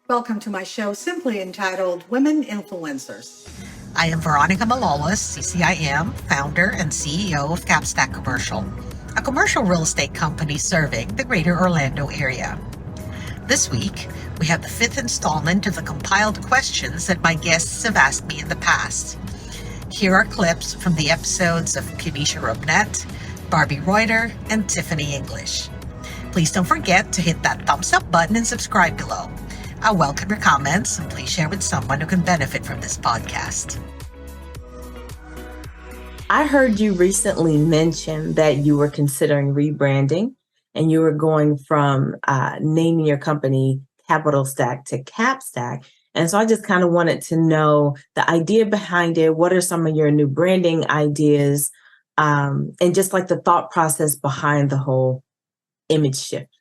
Welcome to my show, simply entitled Women Influencers. I am Veronica, CCIM, founder and CEO of CapStack Commercial, a commercial real estate company serving the greater Orlando area. This week, we have the fifth installment of the compiled questions that my guests have asked me in the past. Here are clips from the episodes of Kenisha Robnett, Barbi Reuter, and Tiffany English. Please don't forget to hit that thumbs up button and subscribe below. I welcome your comments, and please share with someone who can benefit from this podcast. I heard you recently mention that you were considering rebranding and you were going from naming your company CapitalStack to CapStack. And so I just kind of wanted to know the idea behind it. What are some of your new branding ideas? And just like the thought process behind the whole image shift.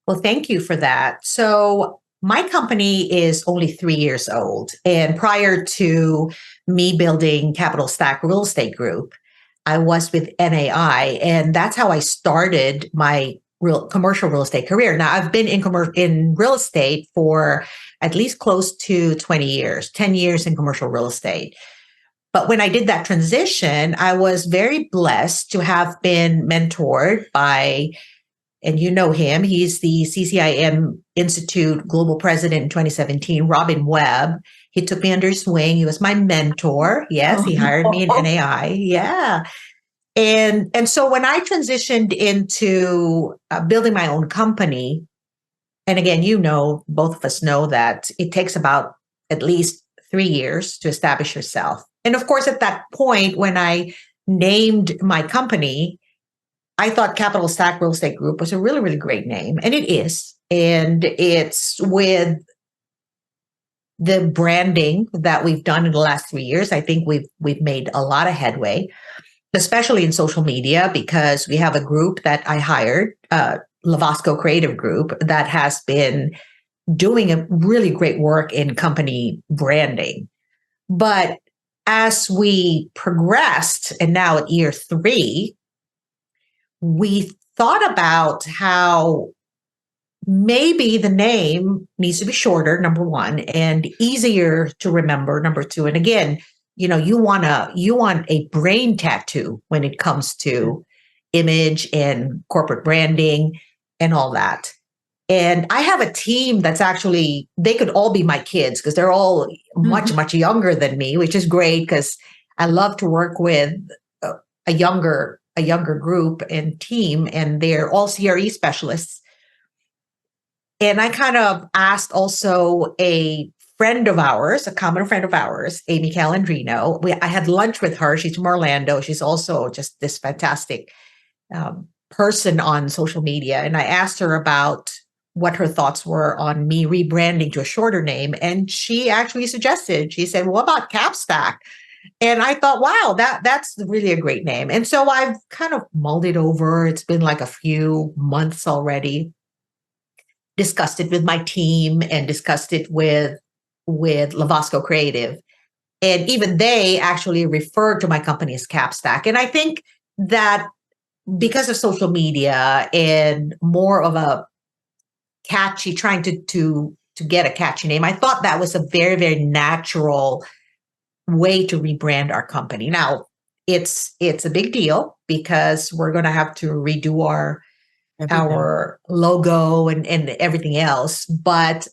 Well, thank you for that. So my company is only 3 years old. And prior to me building CapitalStack Real Estate Group, I was with NAI. And that's how I started my commercial real estate career. Now, I've been in real estate for at least close to 20 years, 10 years in commercial real estate. But when I did that transition, I was very blessed to have been mentored by, and you know him, he's the CCIM Institute Global President in 2017, Robin Webb. He took me under his wing. He was my mentor. Yes, he hired me in NAI. Yeah. And so when I transitioned into building my own company, and again, you know, both of us know that it takes about at least 3 years to establish yourself. And of course, at that point, when I named my company, I thought CapitalStack Real Estate Group was a really, really great name. And it is. And it's with the branding that we've done in the last 3 years. I think we've made a lot of headway, especially in social media, because we have a group that I hired, Lavasco Creative Group, that has been doing a really great work in company branding. But as we progressed, and now at year 3, we thought about how maybe the name needs to be shorter, number one, and easier to remember, number two. And again, you know, you want a brain tattoo when it comes to image and corporate branding and all that. And I have a team that's actually, they could all be my kids because they're all much, much younger than me, which is great because I love to work with a younger group and team, and they're all CRE specialists. And I kind of asked also a friend of ours, a common friend of ours, Amy Calandrino. I had lunch with her. She's from Orlando. She's also just this fantastic person on social media. And I asked her about what her thoughts were on me rebranding to a shorter name. And she actually suggested, she said, what about CapStack? And I thought, wow, that's really a great name. And so I've kind of mulled it over. It's been like a few months already. Discussed it with my team and discussed it with Lavasco Creative. And even they actually referred to my company as CapStack. And I think that because of social media and more of a catchy, trying to get a catchy name, I thought that was a very, very natural way to rebrand our company. Now, it's a big deal because we're going to have to redo our logo and everything else. But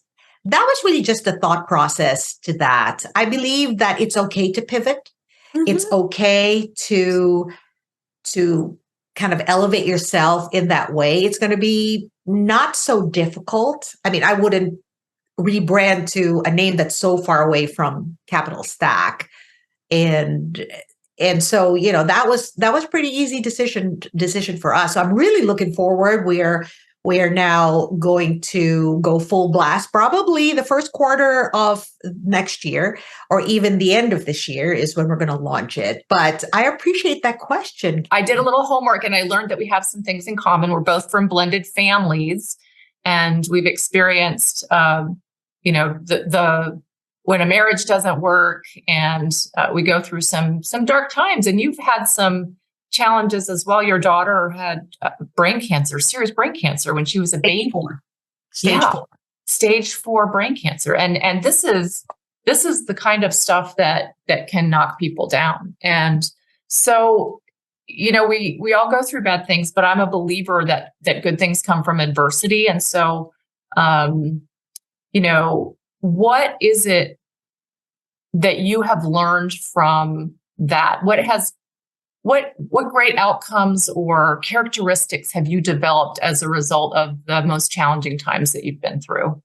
that was really just the thought process to that. I believe that it's okay to pivot. It's okay to kind of elevate yourself in that way. It's going to be not so difficult. I mean, I wouldn't rebrand to a name that's so far away from CapitalStack. And so, you know, that was pretty easy decision for us. So I'm really looking forward. We are now going to go full blast, probably the first quarter of next year, or even the end of this year is when we're going to launch it. But I appreciate that question. I did a little homework and I learned that we have some things in common. We're both from blended families, and we've experienced, the when a marriage doesn't work, and we go through some dark times. And you've had some challenges as well. Your daughter had brain cancer, serious brain cancer, when she was a baby. Stage 4. stage 4 brain cancer. And this is the kind of stuff that can knock people down. And so, we all go through bad things, but I'm a believer that good things come from adversity. And so, what is it that you have learned from that? What great outcomes or characteristics have you developed as a result of the most challenging times that you've been through?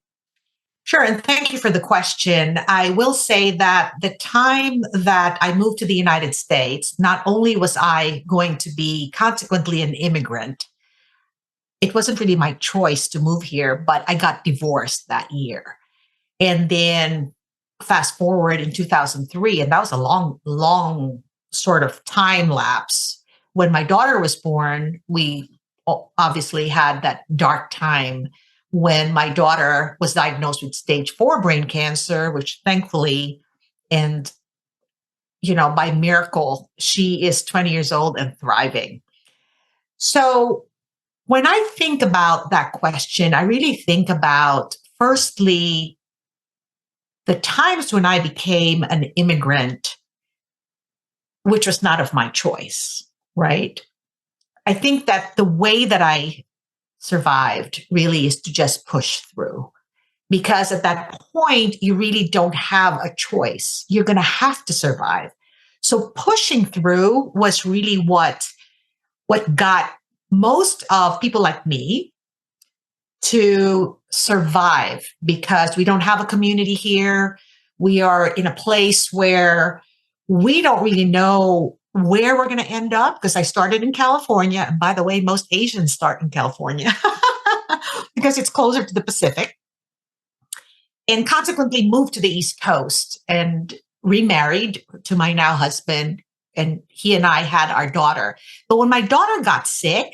Sure. And thank you for the question. I will say that the time that I moved to the United States, not only was I going to be consequently an immigrant, it wasn't really my choice to move here, but I got divorced that year. And then fast forward in 2003, and that was a long, long sort of time lapse. When my daughter was born, we obviously had that dark time when my daughter was diagnosed with stage 4 brain cancer, which thankfully, and by miracle, she is 20 years old and thriving. So when I think about that question, I really think about, firstly, the times when I became an immigrant, which was not of my choice, right? I think that the way that I survived really is to just push through, because at that point, you really don't have a choice. You're going to have to survive. So pushing through was really what got most of people like me to survive, because we don't have a community here. We are in a place where we don't really know where we're going to end up, because I started in California. And by the way, most Asians start in California because it's closer to the Pacific, and consequently moved to the East Coast and remarried to my now husband. And he and I had our daughter. But when my daughter got sick,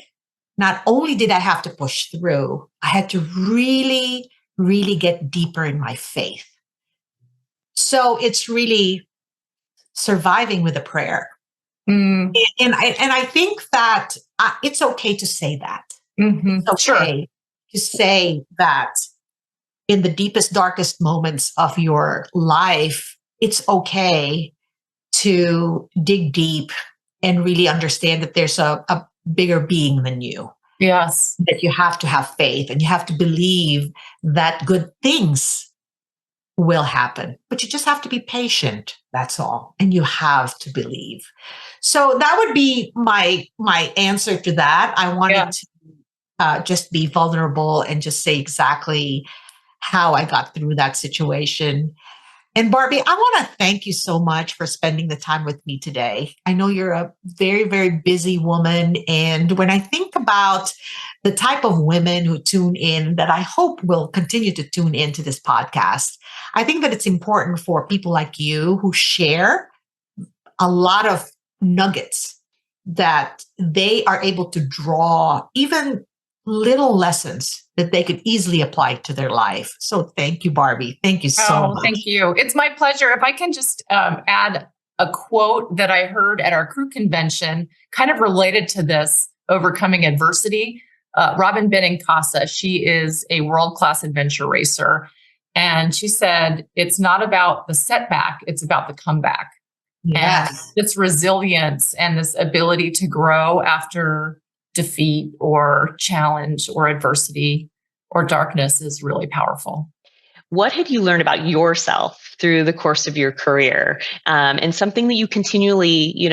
not only did I have to push through, I had to really, really get deeper in my faith. So it's really surviving with a prayer. And I think that it's okay to say that. Mm-hmm. It's okay to say that in the deepest, darkest moments of your life, it's okay to dig deep and really understand that there's a bigger being than you. Yes. That you have to have faith and you have to believe that good things will happen, but you just have to be patient. That's all. And you have to believe. So that would be my answer to that. I wanted to just be vulnerable and just say exactly how I got through that situation. And Barbi, I want to thank you so much for spending the time with me today. I know you're a very, very busy woman. And when I think about the type of women who tune in, that I hope will continue to tune into this podcast, I think that it's important for people like you who share a lot of nuggets that they are able to draw even little lessons that they could easily apply to their life. So thank you, Barbi. Thank you so much. Thank you. It's my pleasure. If I can just add a quote that I heard at our crew convention, kind of related to this, overcoming adversity. Robin Benincasa, she is a world-class adventure racer. And she said, it's not about the setback, it's about the comeback. Yes. And this resilience and this ability to grow after defeat or challenge or adversity or darkness is really powerful. What have you learned about yourself through the course of your career, and something that you continually,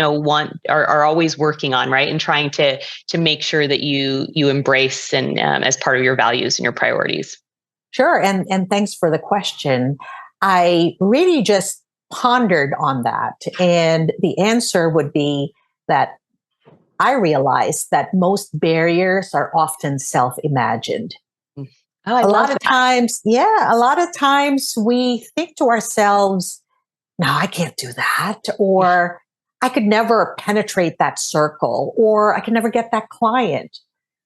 are always working on, right? And trying to make sure that you embrace and as part of your values and your priorities. Sure. And thanks for the question. I really just pondered on that. And the answer would be that I realized that most barriers are often self-imagined. Oh, a lot of times we think to ourselves, no, I can't do that. Or I could never penetrate that circle, or I could never get that client.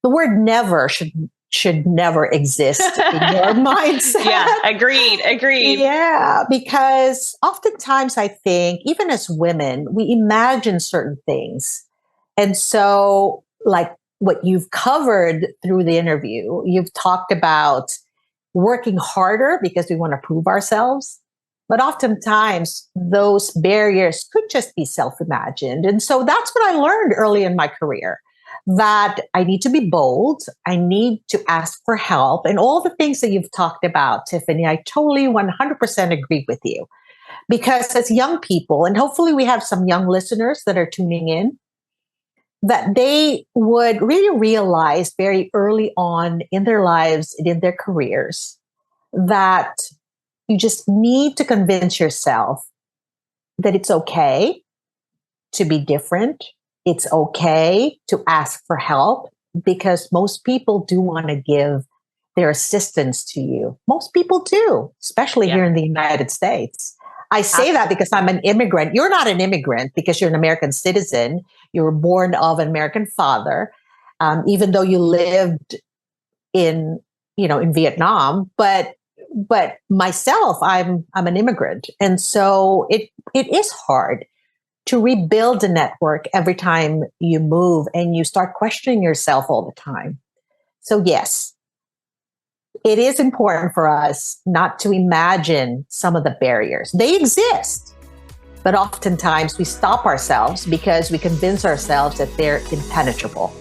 The word never should never exist in your mindset. Yeah, agreed. Yeah, because oftentimes I think, even as women, we imagine certain things. And so, like what you've covered through the interview, you've talked about working harder because we want to prove ourselves. But oftentimes, those barriers could just be self-imagined. And so that's what I learned early in my career, that I need to be bold. I need to ask for help. And all the things that you've talked about, Tiffany, I totally 100% agree with you. Because as young people, and hopefully we have some young listeners that are tuning in, that they would really realize very early on in their lives and in their careers that you just need to convince yourself that it's okay to be different. It's okay to ask for help, because most people do want to give their assistance to you. Most people do, especially here in the United States. I say that because I'm an immigrant. You're not an immigrant because you're an American citizen. You were born of an American father, even though you lived in Vietnam. But myself, I'm an immigrant, and so it is hard to rebuild a network every time you move and you start questioning yourself all the time. So yes, it is important for us not to imagine some of the barriers. They exist, but oftentimes we stop ourselves because we convince ourselves that they're impenetrable.